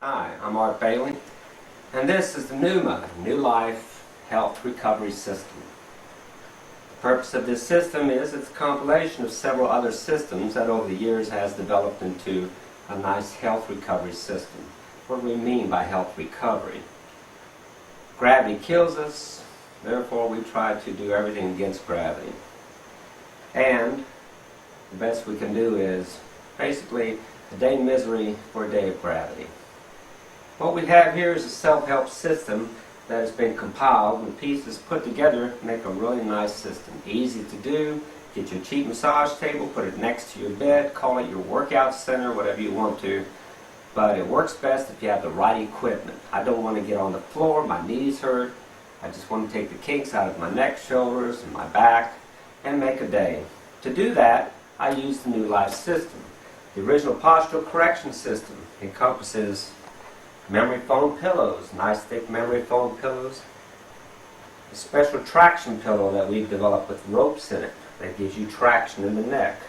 Hi, I'm Art Bailey, and this is the NUMA, New Life Health Recovery System. The purpose of this system is it's a compilation of several other systems that over the years has developed into a nice health recovery system. What do we mean by health recovery? Gravity kills us, therefore we try to do everything against gravity. And the best we can do is basically a day in misery for a day of gravity. What we have here is a self-help system that has been compiled and pieces put together to make a really nice system. Easy to do. Get your cheap massage table, put it next to your bed, call it your workout center, whatever you want to. But it works best if you have the right equipment. I don't want to get on the floor, my knees hurt. I just want to take the kinks out of my neck, shoulders, and my back and make a day. To do that, I use the New Life system. The original postural correction system encompasses memory foam pillows, nice thick memory foam pillows. A special traction pillow that we've developed with ropes in it that gives you traction in the neck.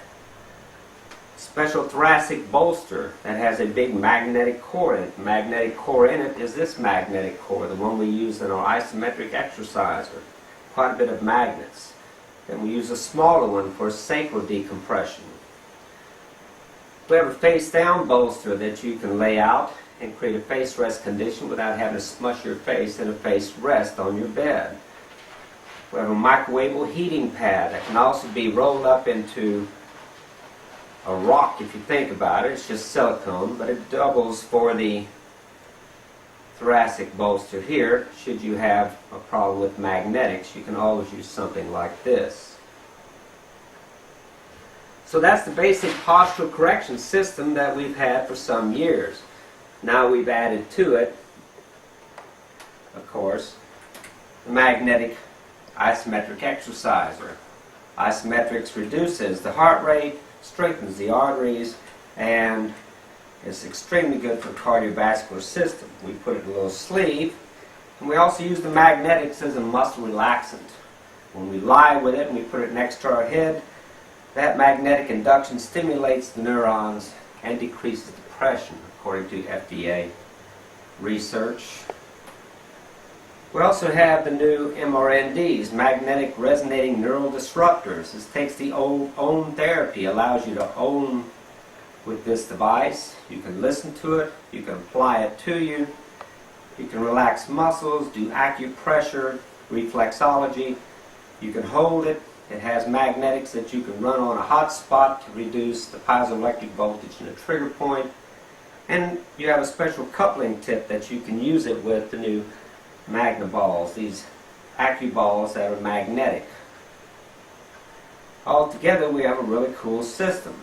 Special thoracic bolster that has a big magnetic core in it. The magnetic core in it is this magnetic core, the one we use in our isometric exerciser. Quite a bit of magnets. Then we use a smaller one for sacral decompression. We have a face down bolster that you can lay out and create a face rest condition without having to smush your face in a face rest on your bed. We have a microwavable heating pad that can also be rolled up into a rock if you think about it. It's just silicone, but it doubles for the thoracic bolster here. Should you have a problem with magnetics, you can always use something like this. So that's the basic postural correction system that we've had for some years. Now we've added to it, of course, the magnetic isometric exerciser. Isometrics reduces the heart rate, strengthens the arteries, and it's extremely good for the cardiovascular system. We put it in a little sleeve, and we also use the magnetics as a muscle relaxant. When we lie with it and we put it next to our head, that magnetic induction stimulates the neurons and decreases depression, according to FDA research. We also have the new MRNDs, magnetic resonating neural disruptors. This takes the old OM therapy, allows you to OM with this device. You can listen to it, you can apply it to you, you can relax muscles, do acupressure, reflexology, you can hold it. It has magnetics that you can run on a hot spot to reduce the piezoelectric voltage in a trigger point. And you have a special coupling tip that you can use it with the new Magna balls, these AccuBalls that are magnetic. Altogether, we have a really cool system.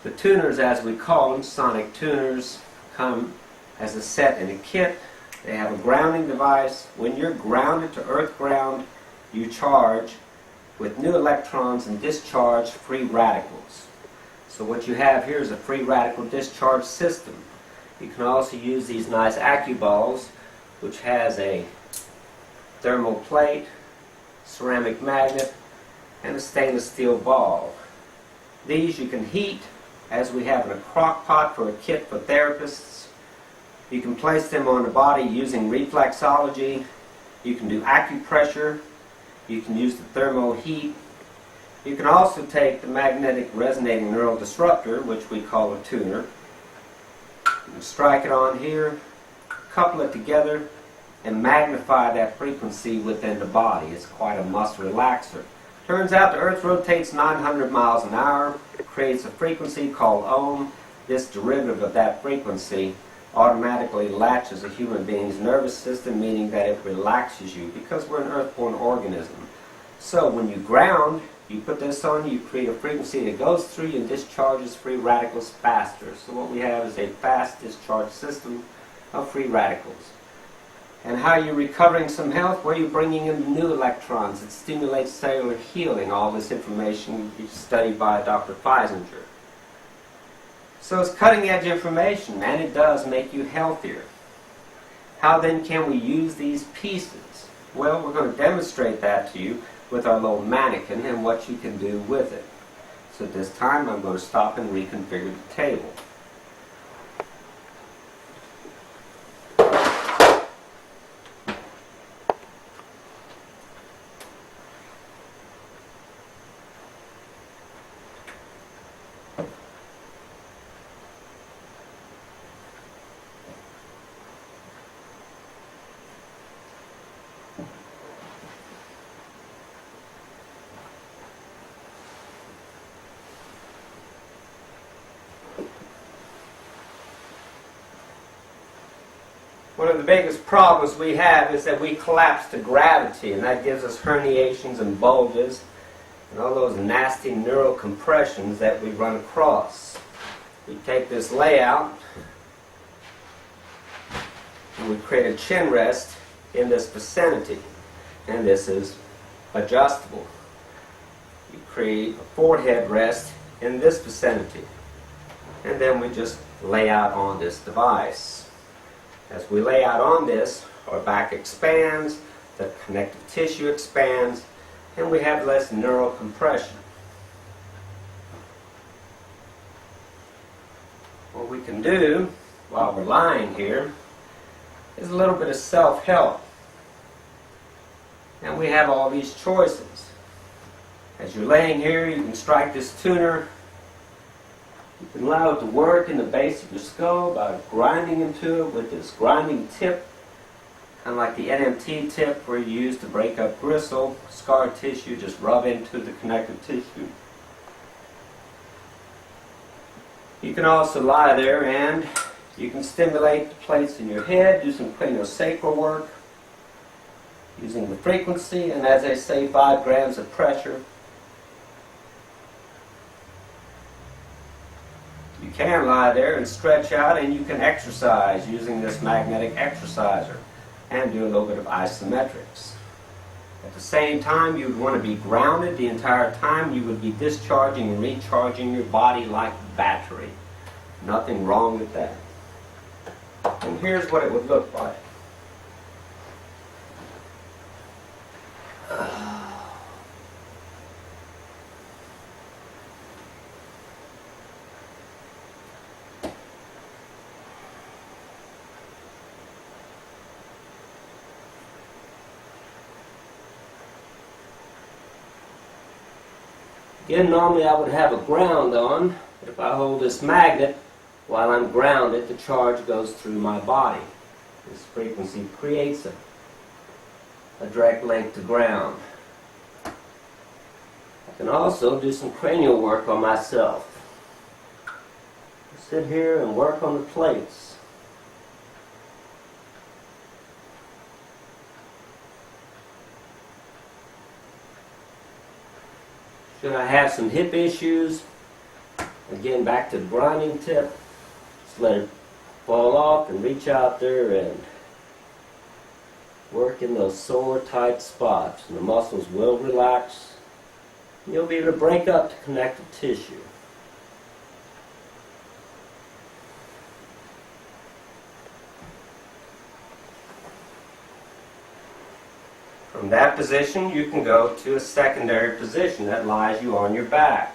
The tuners, as we call them, sonic tuners, come as a set in a kit. They have a grounding device. When you're grounded to earth ground, you charge with new electrons and discharge free radicals. So what you have here is a free radical discharge system. You can also use these nice AccuBalls, which has a thermal plate, ceramic magnet, and a stainless steel ball. These you can heat, as we have in a crock pot for a kit for therapists. You can place them on the body using reflexology. You can do acupressure. You can use the thermal heat. You can also take the magnetic resonating neural disruptor, which we call a tuner. You can strike it on here, couple it together, and magnify that frequency within the body. It's quite a muscle relaxer. Turns out the Earth rotates 900 miles an hour. It creates a frequency called ohm. This derivative of that frequency automatically latches a human being's nervous system, meaning that it relaxes you because we're an earthborne organism. So when you ground, you put this on, you create a frequency that goes through you and discharges free radicals faster. So what we have is a fast discharge system of free radicals. And how are you recovering some health? Where are you bringing in new electrons? It stimulates cellular healing. All this information is studied by Dr. Feisinger. So it's cutting edge information, and it does make you healthier. How then can we use these pieces? Well, we're going to demonstrate that to you with our little mannequin and what you can do with it. So at this time I'm going to stop and reconfigure the table. One of the biggest problems we have is that we collapse to gravity, and that gives us herniations and bulges and all those nasty neural compressions that we run across. We take this layout and we create a chin rest in this vicinity, and this is adjustable. You create a forehead rest in this vicinity, and then we just lay out on this device. As we lay out on this, our back expands, the connective tissue expands, and we have less neural compression. What we can do while we're lying here is a little bit of self-help. And we have all these choices. As you're laying here, you can strike this tuner. You can allow it to work in the base of your skull by grinding into it with this grinding tip, kind of like the NMT tip where you use to break up gristle, scar tissue, just rub into the connective tissue. You can also lie there and you can stimulate the plates in your head, do some craniosacral work using the frequency, and as I say, 5 grams of pressure. You can lie there and stretch out, and you can exercise using this magnetic exerciser and do a little bit of isometrics. At the same time, you would want to be grounded the entire time. You would be discharging and recharging your body like a battery. Nothing wrong with that. And here's what it would look like. Again, normally I would have a ground on, but if I hold this magnet while I'm grounded, the charge goes through my body. This frequency creates a direct link to ground. I can also do some cranial work on myself. Sit here and work on the plates. Should I have some hip issues, again back to the grinding tip, just let it fall off and reach out there and work in those sore tight spots, and the muscles will relax and you'll be able to break up the connective tissue. From that position, you can go to a secondary position that lies you on your back.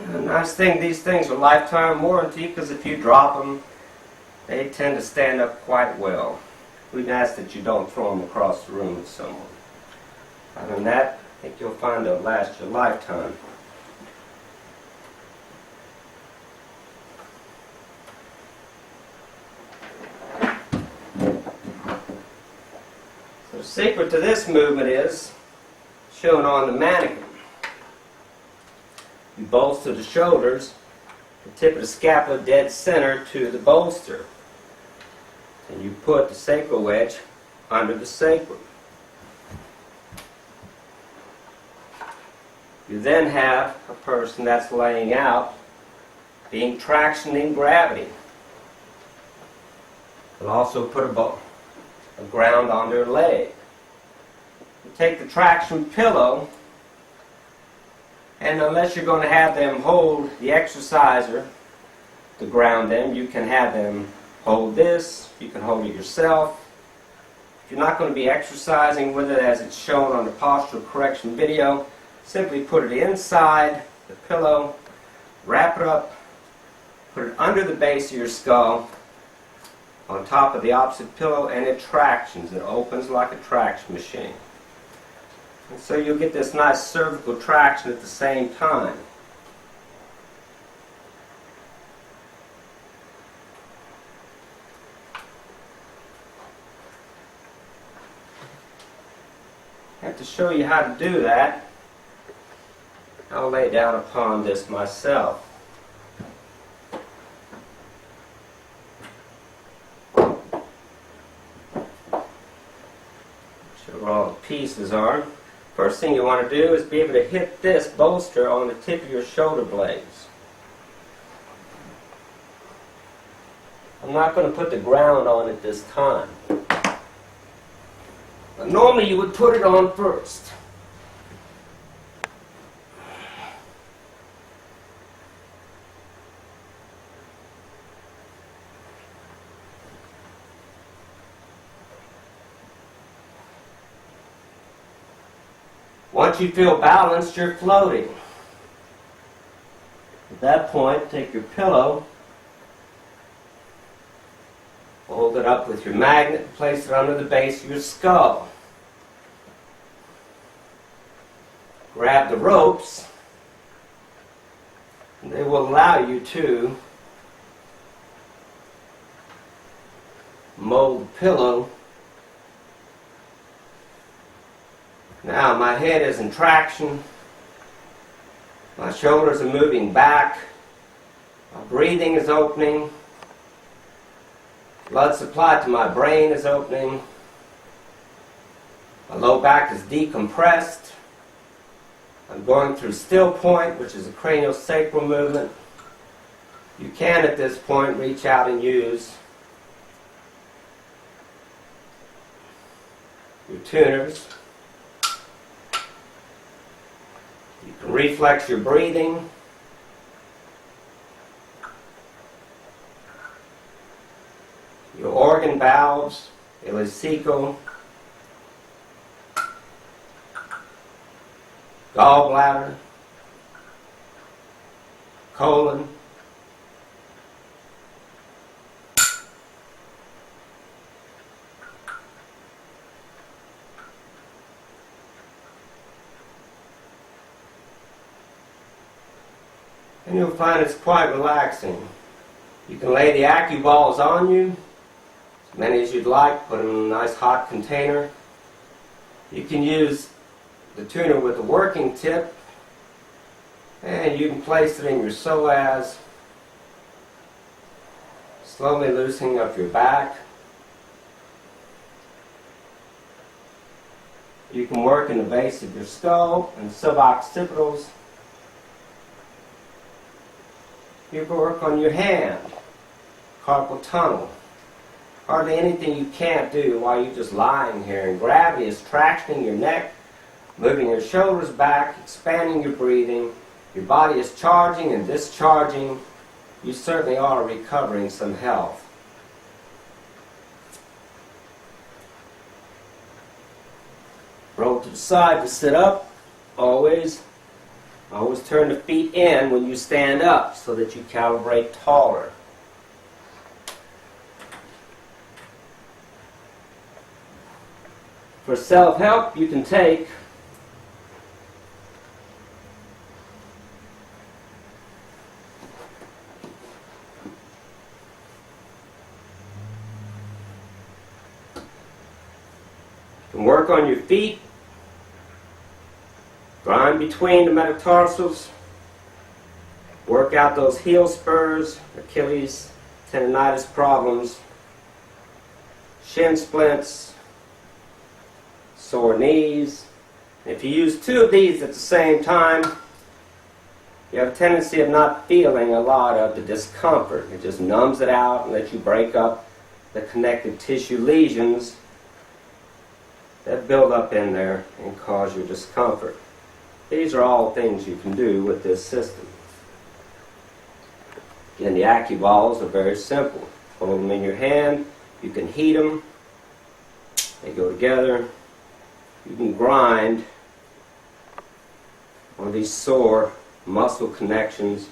The nice thing, these things are lifetime warranty, because if you drop them, they tend to stand up quite well. We'd ask that you don't throw them across the room with someone. Other than that, I think you'll find they'll last your lifetime. So the secret to this movement is shown on the mannequin. You bolster the shoulders, the tip of the scapula dead center to the bolster. and you put the sacral wedge under the sacrum. You then have a person that's laying out, being tractioned in gravity. You'll also put a ground on their leg. You take the traction pillow, and unless you're going to have them hold the exerciser to ground them, you can have them hold this, you can hold it yourself. If you're not going to be exercising with it as it's shown on the postural correction video, simply put it inside the pillow, wrap it up, put it under the base of your skull, on top of the opposite pillow, and it tractions. It opens like a traction machine. And so you'll get this nice cervical traction at the same time. I have to show you how to do that. I'll lay down upon this myself. Show where all the pieces are. First thing you want to do is be able to hit this bolster on the tip of your shoulder blades. I'm not going to put the ground on it this time. But normally you would put it on first. Once you feel balanced, you're floating. At that point, take your pillow, hold it up with your magnet, and place it under the base of your skull. Grab the ropes, and they will allow you to mold the pillow. Now my head is in traction, my shoulders are moving back, my breathing is opening, blood supply to my brain is opening, my low back is decompressed, I'm going through still point, which is a craniosacral movement. You can at this point reach out and use your tuners. You can reflex your breathing. Your organ valves, ileocecal, gallbladder, colon, and you'll find it's quite relaxing. You can lay the AccuBalls on you, as many as you'd like, put them in a nice hot container. You can use the tuner with a working tip, and you can place it in your psoas, slowly loosening up your back. You can work in the base of your skull and suboccipitals. You can work on your hand, carpal tunnel. Hardly anything you can't do while you're just lying here. And gravity is tractioning your neck, moving your shoulders back, expanding your breathing. Your body is charging and discharging. You certainly are recovering some health. Roll to the side to sit up, always. Always turn the feet in when you stand up so that you calibrate taller. For self-help, you can take you can work on your feet. Grind between the metatarsals. Work out those heel spurs, Achilles tendonitis problems. shin splints, sore knees. If you use two of these at the same time, you have a tendency of not feeling a lot of the discomfort. It just numbs it out and lets you break up the connective tissue lesions that build up in there and cause you discomfort. These are all things you can do with this system. Again, the AccuBalls are very simple. Hold them in your hand. You can heat them. They go together. You can grind on these sore muscle connections,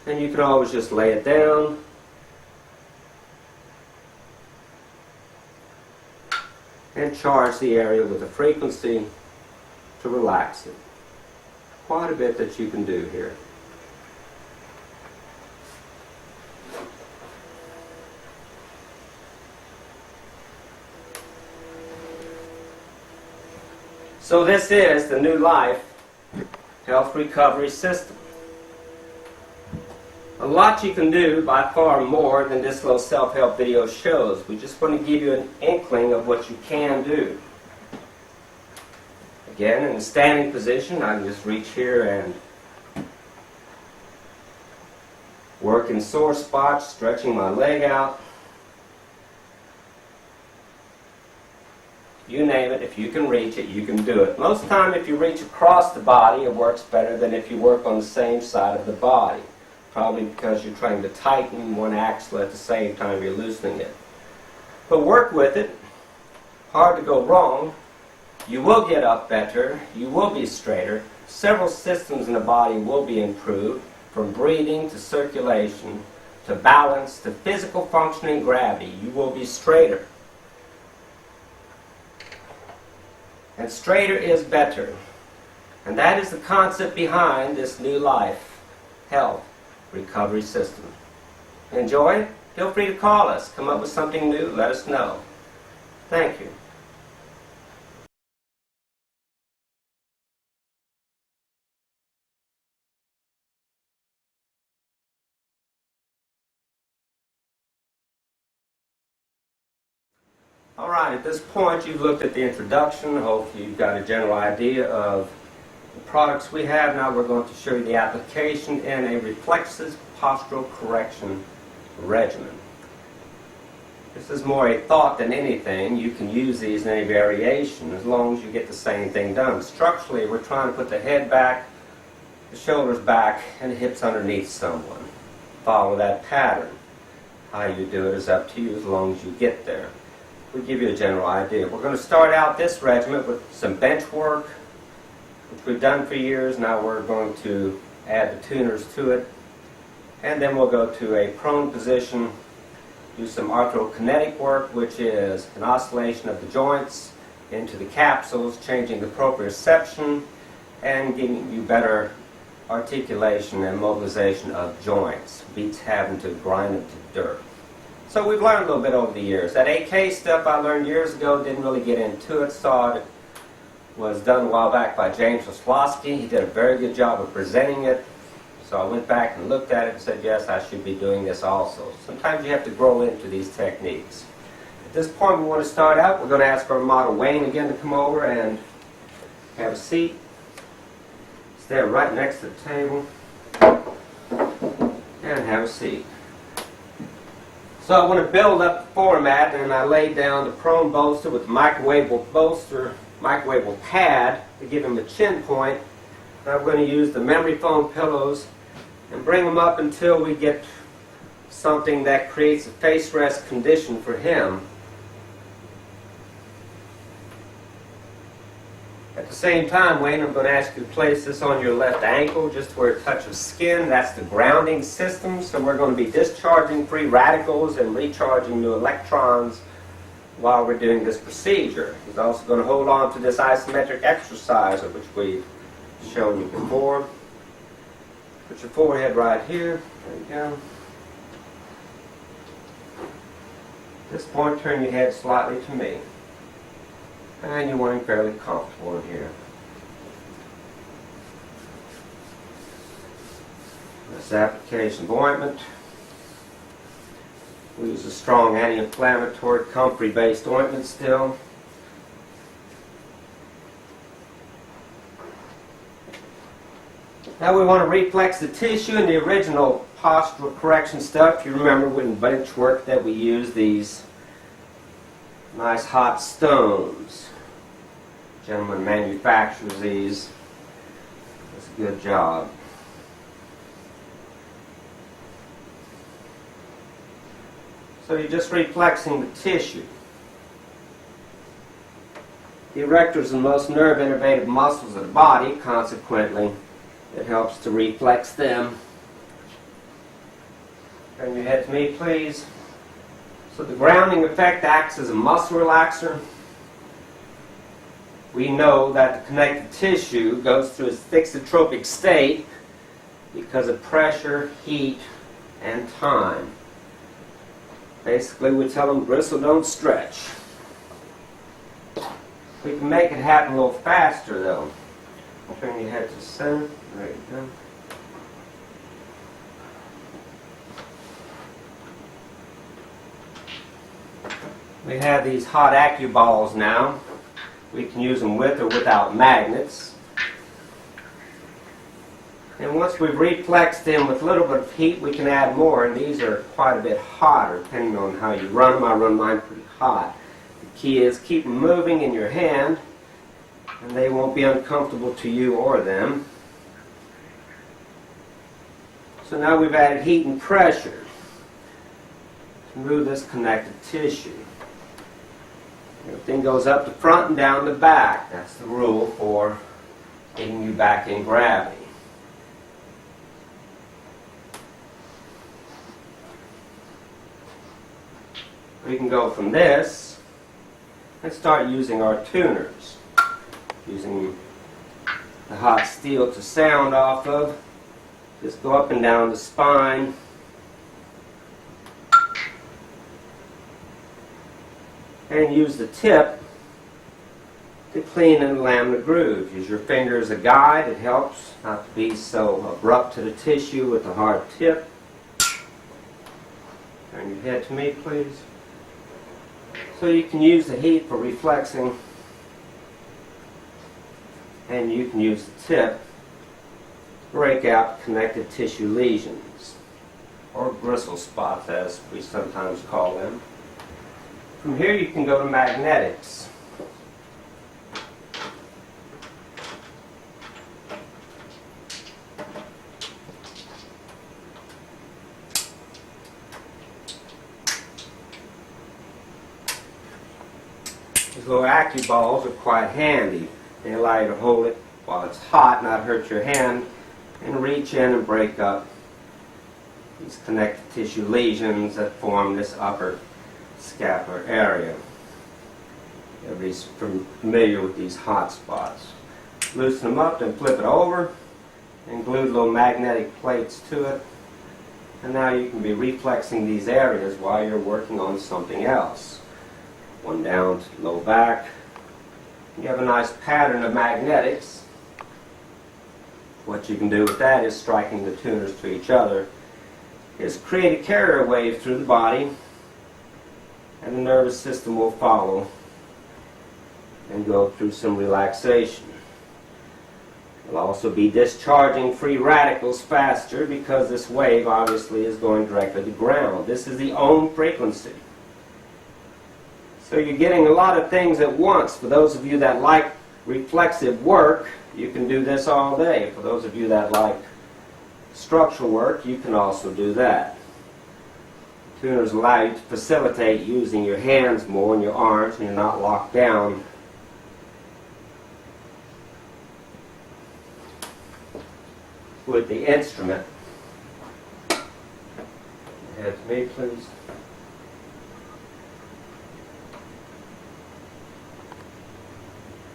and you can always just lay it down and charge the area with a frequency to relax it. Quite a bit that you can do here. So this is the New Life Health Recovery System. A lot you can do, by far more than this little self-help video shows. We just want to give you an inkling of what you can do. Again, in a standing position, I can just reach here and work in sore spots, stretching my leg out. You name it, if you can reach it, you can do it. Most time, if you reach across the body, it works better than if you work on the same side of the body. Probably because you're trying to tighten one axle at the same time you're loosening it. But work with it. Hard to go wrong. You will get up better. You will be straighter. Several systems in the body will be improved, from breathing to circulation to balance to physical functioning, gravity. You will be straighter. And straighter is better. And that is the concept behind this New Life Health Recovery System. Enjoy? Feel free to call us. Come up with something new, let us know. Thank you. Alright, at this point you've looked at the introduction. Hopefully you've got a general idea of the products we have. Now we're going to show you the application in a Reflexive postural correction regimen. This is more a thought than anything. You can use these in any variation as long as you get the same thing done. Structurally, we're trying to put the head back, the shoulders back, and the hips underneath someone. Follow that pattern. How you do it is up to you as long as you get there. We'll give you a general idea. We're going to start out this regimen with some bench work, which we've done for years. Now we're going to add the tuners to it. And then we'll go to a prone position, do some arthrokinetic work, which is an oscillation of the joints into the capsules, changing the proprioception, and giving you better articulation and mobilization of joints. Beats having to grind them to dirt. So we've learned a little bit over the years. That AK stuff I learned years ago, didn't really get into it. Saw it was done a while back by James Oslowski. He did a very good job of presenting it. So I went back and looked at it and said, yes, I should be doing this also. Sometimes you have to grow into these techniques. At this point, we want to start out. We're going to ask our model Wayne again to come over and have a seat. Stand right next to the table and have a seat. So I want to build up the format, and I laid down the prone bolster with the microwavable pad to give him a chin point. And I'm going to use the memory foam pillows and bring them up until we get something that creates a face rest condition for him. At the same time, Wayne, I'm going to ask you to place this on your left ankle, just where it touches skin. That's the grounding system. So we're going to be discharging free radicals and recharging new electrons while we're doing this procedure. He's also going to hold on to this isometric exercise, of which we've shown you before. Put your forehead right here. There you go. At this point, turn your head slightly to me. And you're wearing fairly comfortable in here. This application of ointment. We use a strong anti-inflammatory, comfrey-based ointment still. Now we want to reflex the tissue in the original postural correction stuff. You remember in bench work that we use these nice hot stones. Gentleman manufactures these. Does a good job. So you're just reflexing the tissue. The erectors are the most nerve innervative muscles of the body. Consequently, it helps to reflex them. Turn your head to me, please. So the grounding effect acts as a muscle relaxer. We know that the connective tissue goes through its thixotropic state because of pressure, heat, and time. Basically, we tell them, bristle, don't stretch. We can make it happen a little faster, though. Turn your head to the center. There you go. We have these hot AccuBalls now. We can use them with or without magnets. And once we've reflexed them with a little bit of heat, we can add more. And these are quite a bit hotter, depending on how you run them. I run mine pretty hot. The key is keep them moving in your hand, and they won't be uncomfortable to you or them. So now we've added heat and pressure to move this connective tissue. Everything goes up the front and down the back. That's the rule for getting you back in gravity. We can go from this and start using our tuners. Using the hot steel to sound off of. Just go up and down the spine. And use the tip to clean and lam the groove. Use your finger as a guide. It helps not to be so abrupt to the tissue with the hard tip. Turn your head to me, please. So you can use the heat for reflexing, and you can use the tip to break out connective tissue lesions, or bristle spots as we sometimes call them. From here you can go to magnetics. These little AccuBalls are quite handy. They allow you to hold it while it's hot, not hurt your hand, and reach in and break up these connective tissue lesions that form this upper scapular area. Everybody's familiar with these hot spots. Loosen them up and flip it over and glue little magnetic plates to it. And now you can be reflexing these areas while you're working on something else. One down to low back. You have a nice pattern of magnetics. What you can do with that is striking the tuners to each other is create a carrier wave through the body, and the nervous system will follow and go through some relaxation. It'll also be discharging free radicals faster because this wave obviously is going directly to ground. This is the ohm frequency. So you're getting a lot of things at once. For those of you that like reflexive work, you can do this all day. For those of you that like structural work, you can also do that. Tuners allow you to facilitate using your hands more and your arms, and you're not locked down with the instrument. Head to me, please.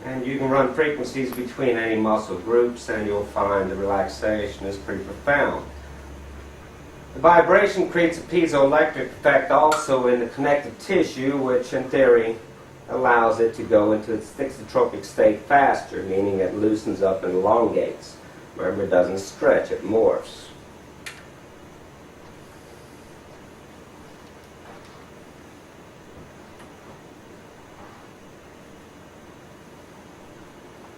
And you can run frequencies between any muscle groups, and you'll find the relaxation is pretty profound. The vibration creates a piezoelectric effect also in the connective tissue, which in theory allows it to go into its thixotropic state faster, meaning it loosens up and elongates. Remember, it doesn't stretch, it morphs.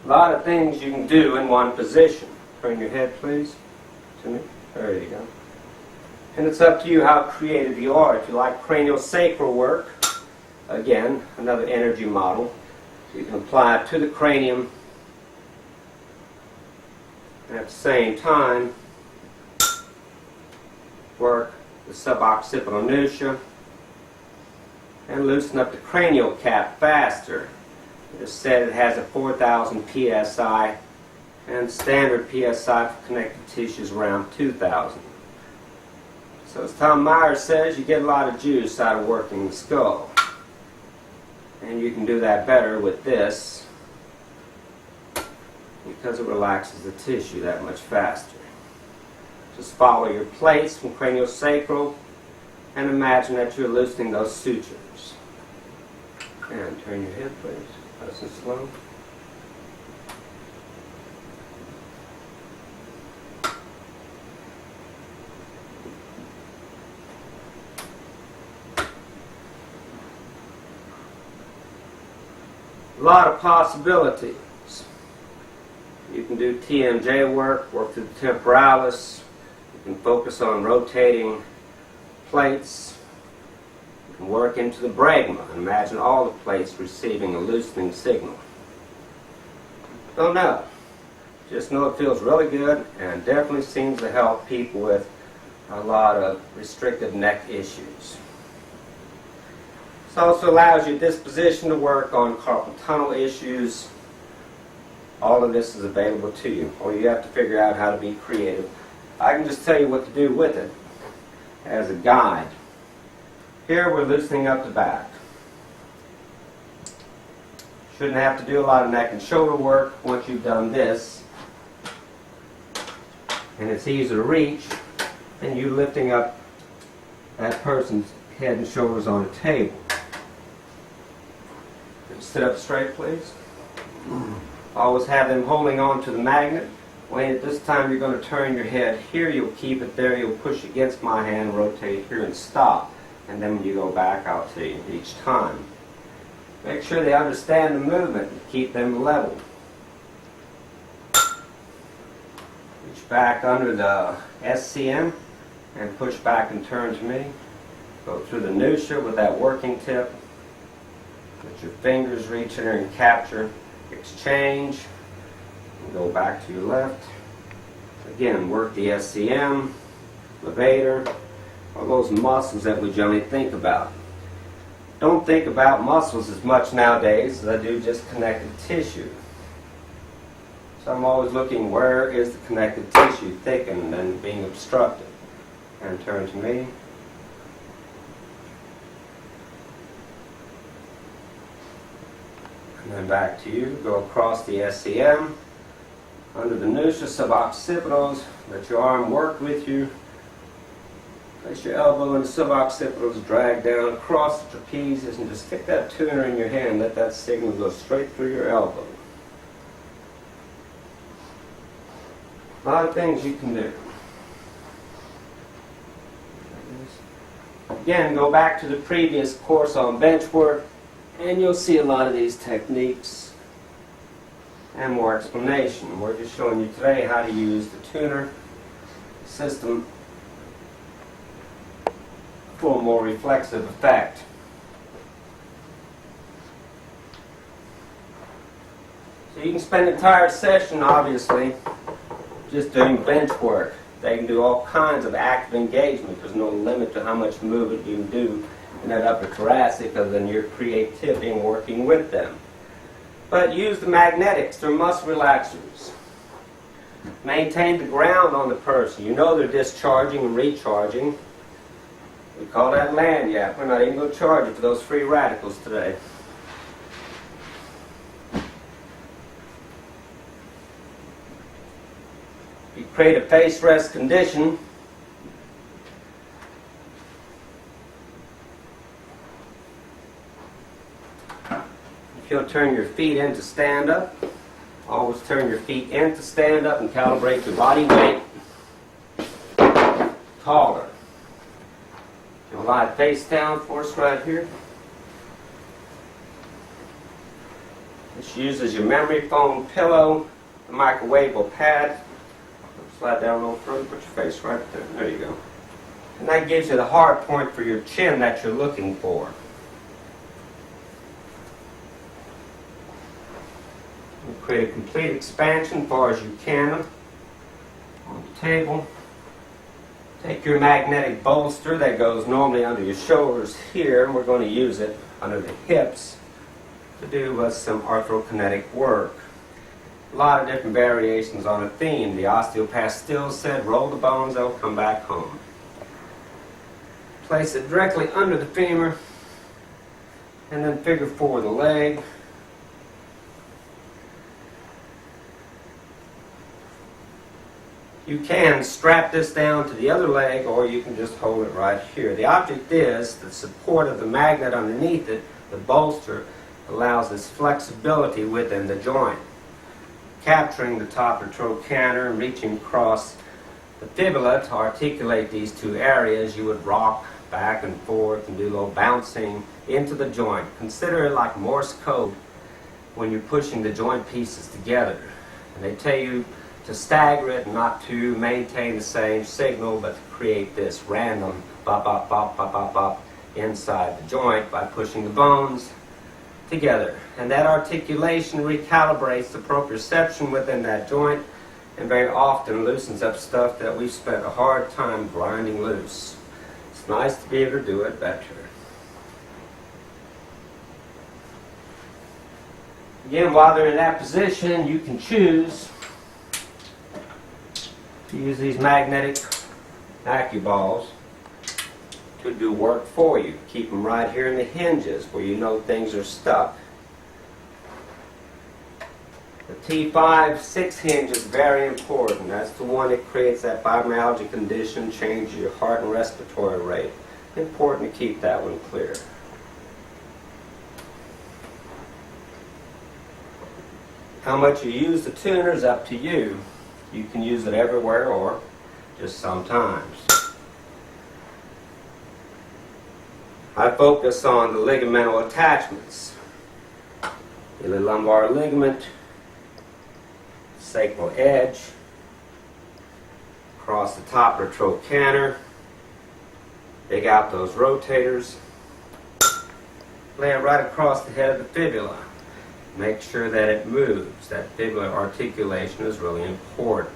A lot of things you can do in one position. Turn your head, please, to me. There you go. And it's up to you how creative you are. If you like craniosacral work, again, another energy model, you can apply it to the cranium and at the same time work the suboccipital minutia and loosen up the cranial cap faster. It said it has a 4,000 psi, and standard psi for connective tissue is around 2,000. So as Tom Myers says, you get a lot of juice out of working the skull. And you can do that better with this because it relaxes the tissue that much faster. Just follow your plates from craniosacral and imagine that you're loosening those sutures. And turn your head, please. Nice and slow. A lot of possibilities. You can do TMJ work to the temporalis. You can focus on rotating plates. You can work into the bregma. Imagine all the plates receiving a loosening signal. Don't know. Just know it feels really good and definitely seems to help people with a lot of restrictive neck issues. This also allows you disposition to work on carpal tunnel issues. All of this is available to you. Or you have to figure out how to be creative. I can just tell you what to do with it as a guide. Here we're loosening up the back. Shouldn't have to do a lot of neck and shoulder work once you've done this. And it's easy to reach. And you lifting up that person's head and shoulders on a table. Sit up straight, please. Always have them holding on to the magnet. When at this time you're going to turn your head here, you'll keep it there, you'll push against my hand, rotate here and stop. And then when you go back, I'll tell you each time. Make sure they understand the movement and keep them level. Reach back under the SCM and push back and turn to me. Go through the minutia with that working tip. Let your fingers reach in there and capture. Exchange. And go back to your left. Again, work the SCM, levator, all those muscles that we generally think about. Don't think about muscles as much nowadays as I do just connective tissue. So I'm always looking, where is the connective tissue thickened and being obstructed? And turn to me. And then back to you. Go across the SCM. Under the minutia suboccipitals. Let your arm work with you. Place your elbow in the suboccipitals. Drag down across the trapezius and just stick that tuner in your hand. Let that signal go straight through your elbow. A lot of things you can do. Again, go back to the previous course on bench work. And you'll see a lot of these techniques and more explanation. We're just showing you today how to use the tuner system for a more reflexive effect. So you can spend the entire session, obviously, just doing bench work. They can do all kinds of active engagement. There's no limit to how much movement you can do in that upper thoracic other than your creativity in working with them. But use the magnetics, they're muscle relaxers. Maintain the ground on the person. You know they're discharging and recharging. We call that lanyard. We're not even going to charge you for those free radicals today. You create a face rest condition. If you'll turn your feet into stand up, always turn your feet into stand up and calibrate your body weight taller. You'll lie face down for us right here. Just uses your memory foam pillow, the microwavable pad. Slide down a little further, put your face right there. There you go. And that gives you the hard point for your chin that you're looking for. You create a complete expansion as far as you can on the table. Take your magnetic bolster that goes normally under your shoulders here, and we're going to use it under the hips to do some arthrokinetic work. A lot of different variations on a theme. The osteopath still said, roll the bones, they'll come back home. Place it directly under the femur, and then figure four the leg. You can strap this down to the other leg, or you can just hold it right here. The object is the support of the magnet underneath it, the bolster, allows this flexibility within the joint. Capturing the top of the trochanter and reaching across the fibula to articulate these two areas, you would rock back and forth and do a little bouncing into the joint. Consider it like Morse code when you're pushing the joint pieces together. And they tell you to stagger it, not to maintain the same signal, but to create this random bop, bop, bop, bop, bop, bop inside the joint by pushing the bones together. And that articulation recalibrates the proprioception within that joint and very often loosens up stuff that we've spent a hard time grinding loose. It's nice to be able to do it better. Again, while they're in that position, you can choose to use these magnetic AccuBalls to do work for you. Keep them right here in the hinges where you know things are stuck. The T5-6 hinge is very important. That's the one that creates that fibromyalgia condition, changes your heart and respiratory rate. Important to keep that one clear. How much you use the tuner is up to you. You can use it everywhere or just sometimes. I focus on the ligamental attachments. Ilio-lumbar ligament, sacral edge, across the top of the trochanter, dig out those rotators, lay it right across the head of the fibula. Make sure that it moves. That fibular articulation is really important.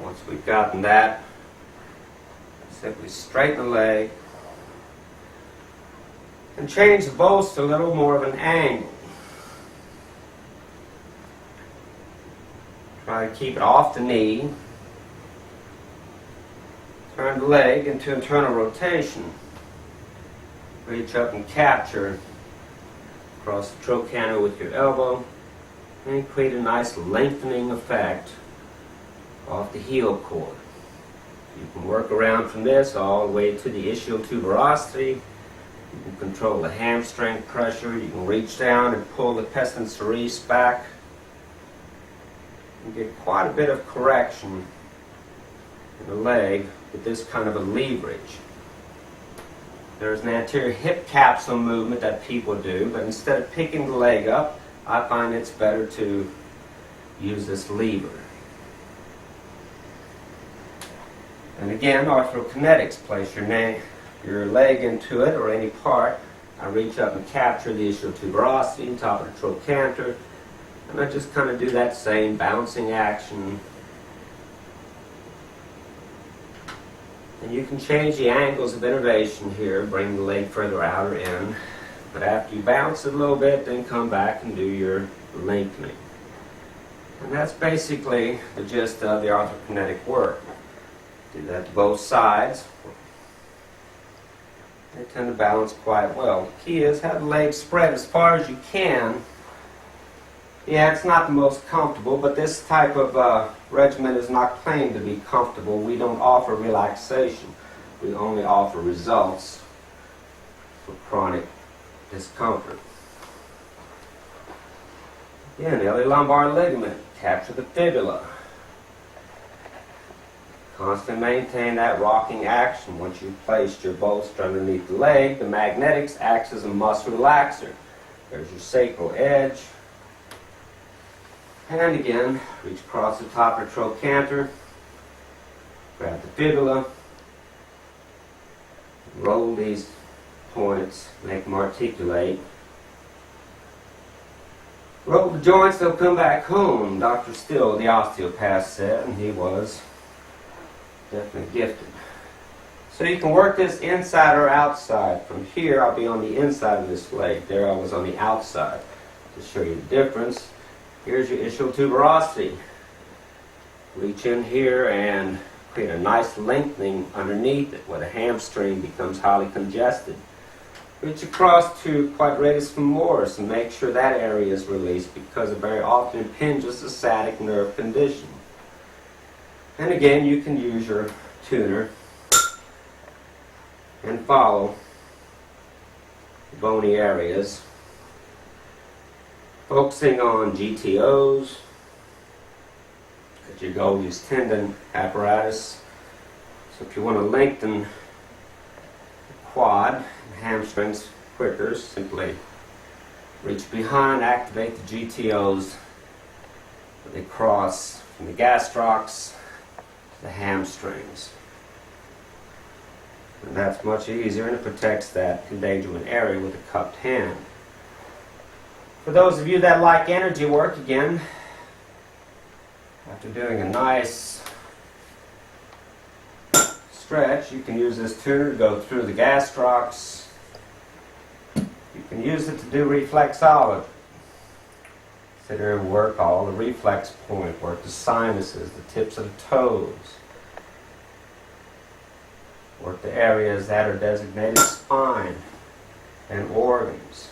Once we've gotten that, simply straighten the leg and change the bolster a little more of an angle. Try to keep it off the knee. Turn the leg into internal rotation. Reach up and capture across the trochanter with your elbow and create a nice lengthening effect off the heel cord. You can work around from this all the way to the ischial tuberosity. You can control the hamstring pressure. You can reach down and pull the pestin cerise back. You get quite a bit of correction in the leg with this kind of a leverage. There's an anterior hip capsule movement that people do, but instead of picking the leg up, I find it's better to use this lever. And again, arthrokinetics. Place your leg into it or any part. I reach up and capture the ischial tuberosity, top of the trochanter, and I just kind of do that same bouncing action. And you can change the angles of innervation here, bring the leg further out or in. But after you bounce it a little bit, then come back and do your lengthening. And that's basically the gist of the arthrokinetic work. Do that to both sides. They tend to balance quite well. The key is have the legs spread as far as you can. Yeah, it's not the most comfortable, but this type of regimen is not claimed to be comfortable. We don't offer relaxation. We only offer results for chronic discomfort. Again, the ilio-lumbar ligament, capture the fibula. Constantly maintain that rocking action. Once you've placed your bolster underneath the leg, the magnetics acts as a muscle relaxer. There's your sacral edge. And again, reach across the top of the trochanter. Grab the fibula. Roll these points, make them articulate. Roll the joints, they'll come back home. Dr. Still, the osteopath, said, and he was definitely gifted. So you can work this inside or outside. From here, I'll be on the inside of this leg. There I was on the outside. To show you the difference, here's your ischial tuberosity. Reach in here and create a nice lengthening underneath it where the hamstring becomes highly congested. Reach across to quadratus femoris and make sure that area is released because it very often impinges the sciatic nerve condition. And again, you can use your tuner and follow the bony areas, focusing on GTOs, your Golgi's tendon apparatus. So if you want to lengthen the quad and hamstrings quicker, simply reach behind, activate the GTOs. They cross from the gastrocs to the hamstrings. And that's much easier, and it protects that endangerment area with a cupped hand. For those of you that like energy work, again, after doing a nice stretch, you can use this tuner to go through the gastrocs. You can use it to do reflexology. Sit here and work all the reflex point, work the sinuses, the tips of the toes. Work the areas that are designated spine and organs.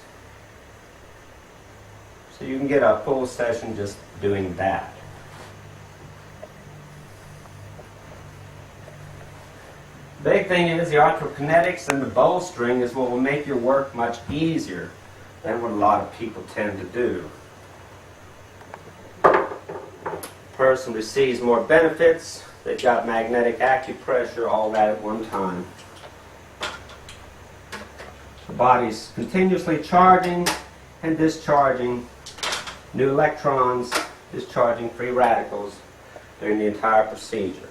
So you can get a full session just doing that. The big thing is the arthrokinetics and the bolstering is what will make your work much easier than what a lot of people tend to do. The person receives more benefits. They've got magnetic acupressure, all that at one time. The body's continuously charging and discharging new electrons, discharging free radicals during the entire procedure.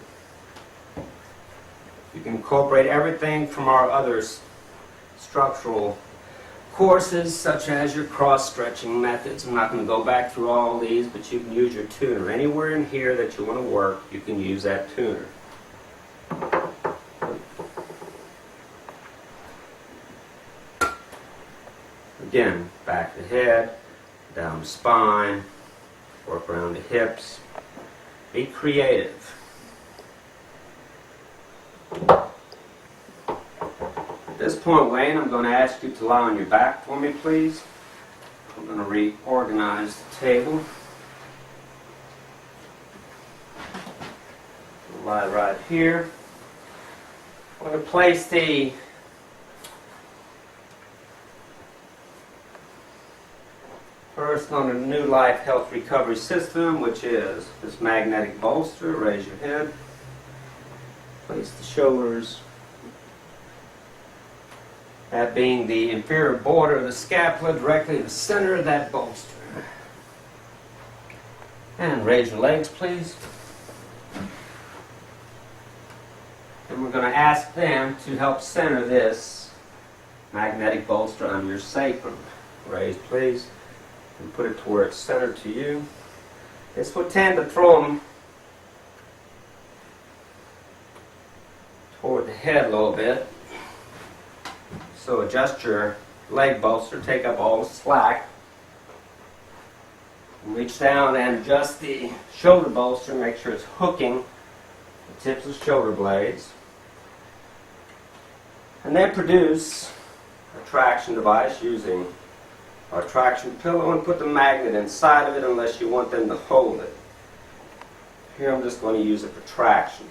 You can incorporate everything from our other structural courses, such as your cross-stretching methods. I'm not going to go back through all these, but you can use your tuner. Anywhere in here that you want to work, you can use that tuner. Again, back the head, down the spine, work around the hips. Be creative. At this point, Wayne, I'm going to ask you to lie on your back for me, please. I'm going to reorganize the table. Lie right here. I'm going to place the first on the New Life Health Recovery System, which is this magnetic bolster. Raise your head. Place the shoulders, that being the inferior border of the scapula, directly in the center of that bolster. And raise your legs, please. And we're going to ask them to help center this magnetic bolster under your sacrum. Raise, please, and put it to where it's centered to you. This will tend to throw them toward the head a little bit. So adjust your leg bolster, take up all the slack. Reach down and adjust the shoulder bolster, make sure it's hooking the tips of the shoulder blades. And then produce a traction device using our traction pillow and put the magnet inside of it unless you want them to hold it. Here I'm just going to use it for traction.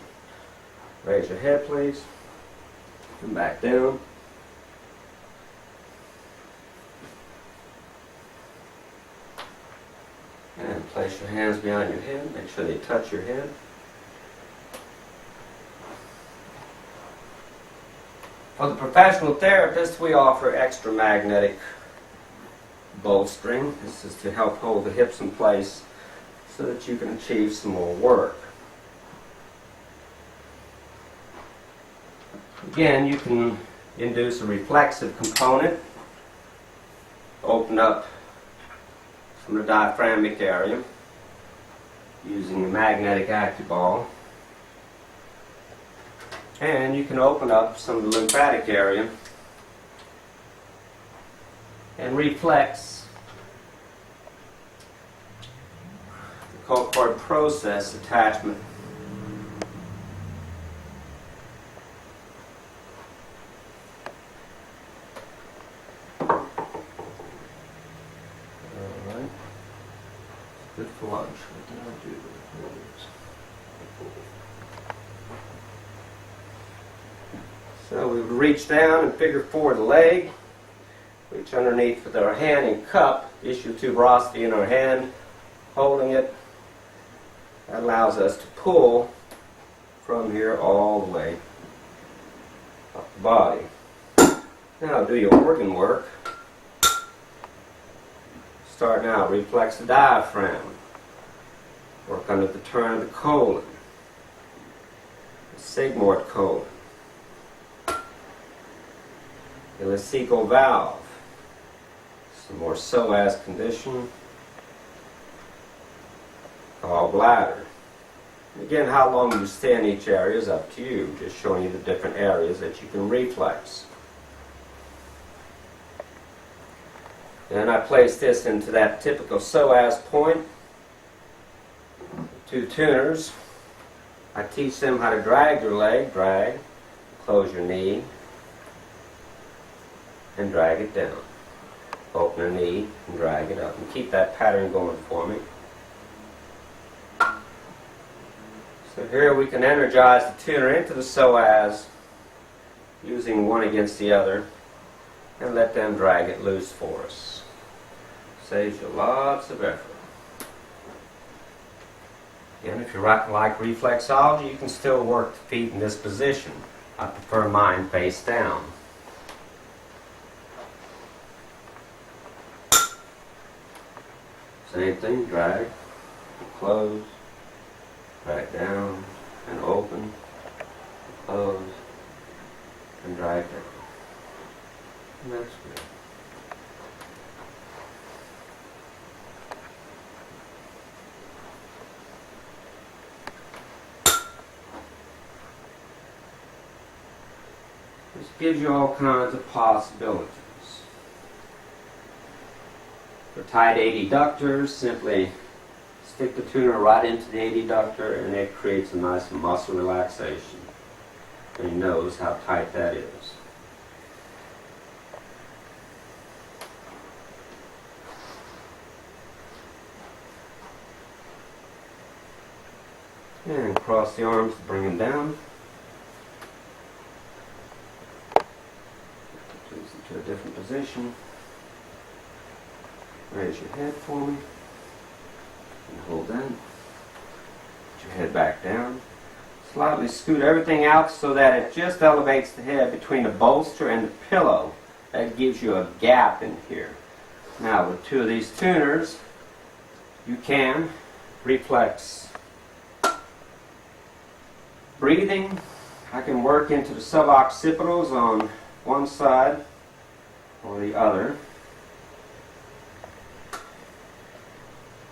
Raise your head, please. Come back down. And place your hands behind your head. Make sure they touch your head. For the professional therapist, we offer extramagnetic bolstering. This is to help hold the hips in place so that you can achieve some more work. Again, you can induce a reflexive component, open up from the diaphragmic area using the magnetic acuball, and you can open up some of the lymphatic area and reflex the cochlear process attachment. Good for lunch. What did I do with those? So we would reach down and figure four the leg, reach underneath with our hand and cup, issue tuberosity in our hand, holding it. That allows us to pull from here all the way up the body. Now do your organ work. Start now, reflex the diaphragm. Work under the turn of the colon, the sigmoid colon, the ileocecal valve, some more psoas condition, gallbladder. Again, how long you stay in each area is up to you, just showing you the different areas that you can reflex. And I place this into that typical psoas point. Two tuners. I teach them how to drag your leg, drag, close your knee, and drag it down. Open a knee and drag it up. And keep that pattern going for me. So here we can energize the tuner into the psoas using one against the other and let them drag it loose for us. Saves you lots of effort. And if you like reflexology, you can still work the feet in this position. I prefer mine face down. Same thing, drag, close, drag down, and open, close, and drag down. And that's good. This gives you all kinds of possibilities. For tight adductors, simply stick the tuner right into the adductor and it creates a nice muscle relaxation. And he knows how tight that is. And cross the arms to bring them down. To a different position. Raise your head for me. And hold that. Put your head back down. Slightly scoot everything out so that it just elevates the head between the bolster and the pillow. That gives you a gap in here. Now with two of these tuners, you can reflex breathing. I can work into the suboccipitals on one side or the other.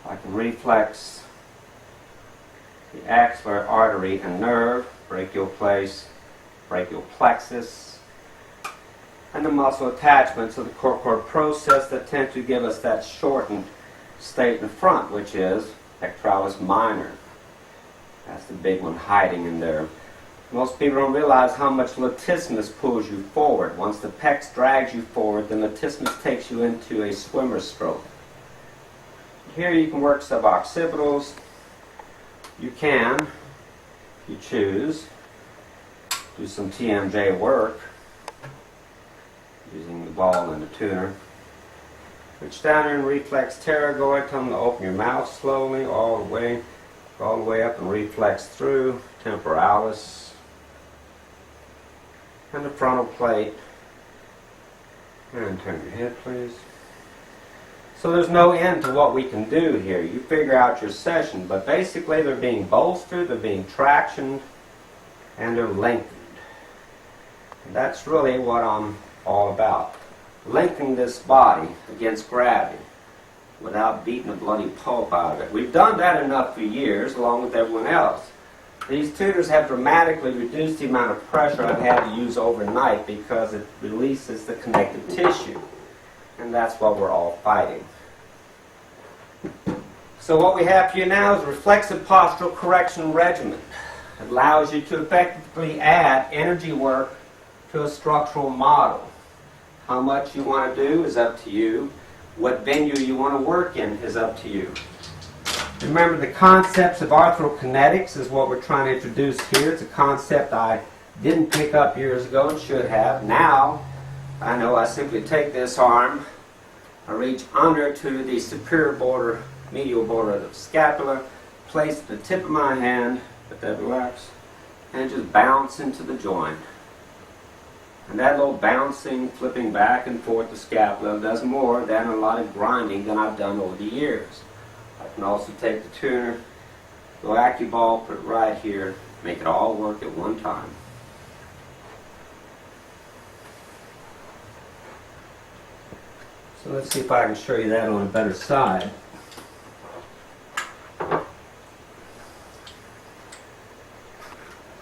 I can reflex the axillary artery and nerve, brachial place, brachial plexus, and the muscle attachments of the cochlear process that tend to give us that shortened state in the front, which is pectoralis minor. That's the big one hiding in there. Most people don't realize how much latissimus pulls you forward. Once the pecs drags you forward, then latissimus takes you into a swimmer's stroke. Here you can work suboccipitals. You can, if you choose, do some TMJ work using the ball and the tuner. Reach down here and reflex pterygoid. Tell them to open your mouth slowly all the way up and reflex through temporalis. and the frontal plate. And turn your head, please. So there's no end to what we can do here. You figure out your session, but basically they're being bolstered, they're being tractioned, and they're lengthened. And that's really what I'm all about. Lengthening this body against gravity without beating the bloody pulp out of it. We've done that enough for years, along with everyone else. These tutors have dramatically reduced the amount of pressure I've had to use overnight because it releases the connective tissue. And that's what we're all fighting. So what we have for you now is a reflexive postural correction regimen. It allows you to effectively add energy work to a structural model. How much you want to do is up to you. What venue you want to work in is up to you. Remember, the concepts of arthrokinetics is what we're trying to introduce here. It's a concept I didn't pick up years ago and should have. Now, I know I simply take this arm, I reach under to the superior border, medial border of the scapula, place the tip of my hand, let that relax, and just bounce into the joint. And that little bouncing, flipping back and forth the scapula does more than a lot of grinding than I've done over the years. I can also take the tuner, go AccuBall, put it right here, make it all work at one time. So let's see if I can show you that on a better side.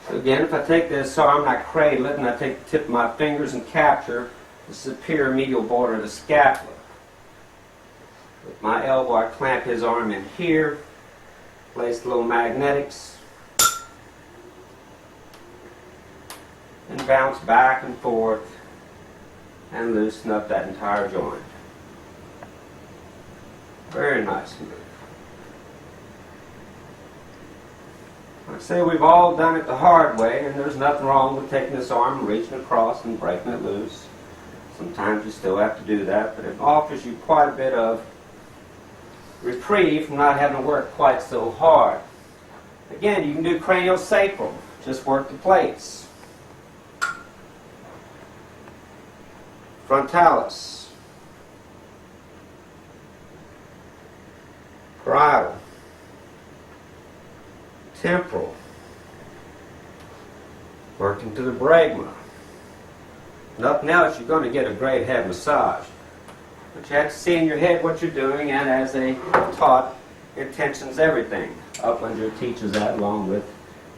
So again, if I take this arm and I cradle it and I take the tip of my fingers and capture the superior medial border of the scapula. With my elbow, I clamp his arm in here, place the little magnetics, and bounce back and forth and loosen up that entire joint. Very nice move. Like I say, we've all done it the hard way, and there's nothing wrong with taking this arm and reaching across and breaking it loose. Sometimes you still have to do that, but it offers you quite a bit of reprieve from not having to work quite so hard. Again, you can do craniosacral. Just work the plates. Frontalis. Parietal. Temporal. Working to the bregma. Nothing else, you're going to get a great head massage. But you have to see in your head what you're doing, and as they taught, intention's everything. Uplinger teaches that along with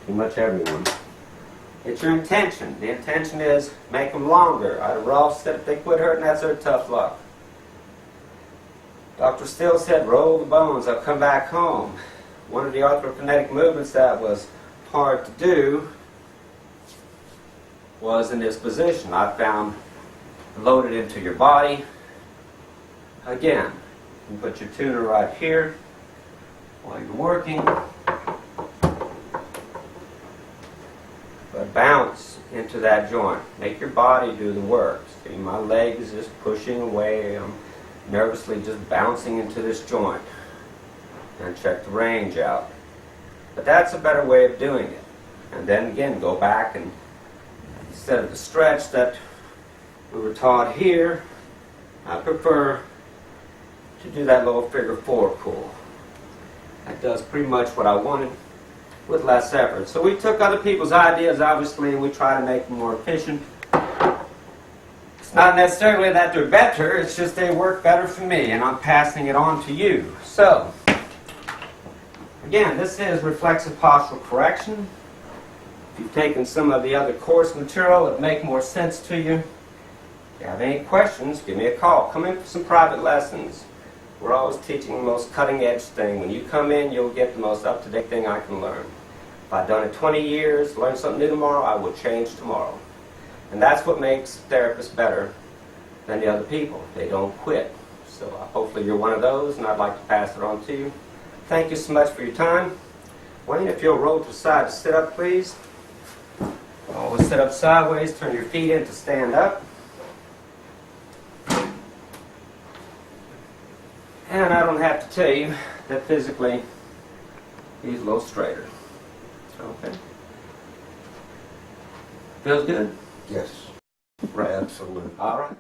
pretty much everyone. It's your intention. The intention is make them longer. I'd have Rolf said if they quit hurting, that's their tough luck. Dr. Still said roll the bones, I'll come back home. One of the arthrokinetic movements that was hard to do was in this position. I found loaded into your body. Again, you put your tuner right here while you're working. But bounce into that joint. Make your body do the work. See, my leg is just pushing away. I'm nervously just bouncing into this joint. And check the range out. But that's a better way of doing it. And then again, go back and instead of the stretch that we were taught here, I prefer to do that little figure 4 pull. That does pretty much what I wanted with less effort. So we took other people's ideas, obviously, and we try to make them more efficient. It's not necessarily that they're better, it's just they work better for me, and I'm passing it on to you. So, again, this is reflexive postural correction. If you've taken some of the other course material, it'll make more sense to you. If you have any questions, give me a call. Come in for some private lessons. We're always teaching the most cutting-edge thing. When you come in, you'll get the most up-to-date thing I can learn. If I've done it 20 years, learn something new tomorrow, I will change tomorrow. And that's what makes therapists better than the other people. They don't quit. So hopefully you're one of those, and I'd like to pass it on to you. Thank you so much for your time. Wayne, if you'll roll to the side to sit up, please. Always sit up sideways. Turn your feet in to stand up. And I don't have to tell you that physically he's a little straighter. Okay. Feels good? Yes. Right. Absolutely. All right.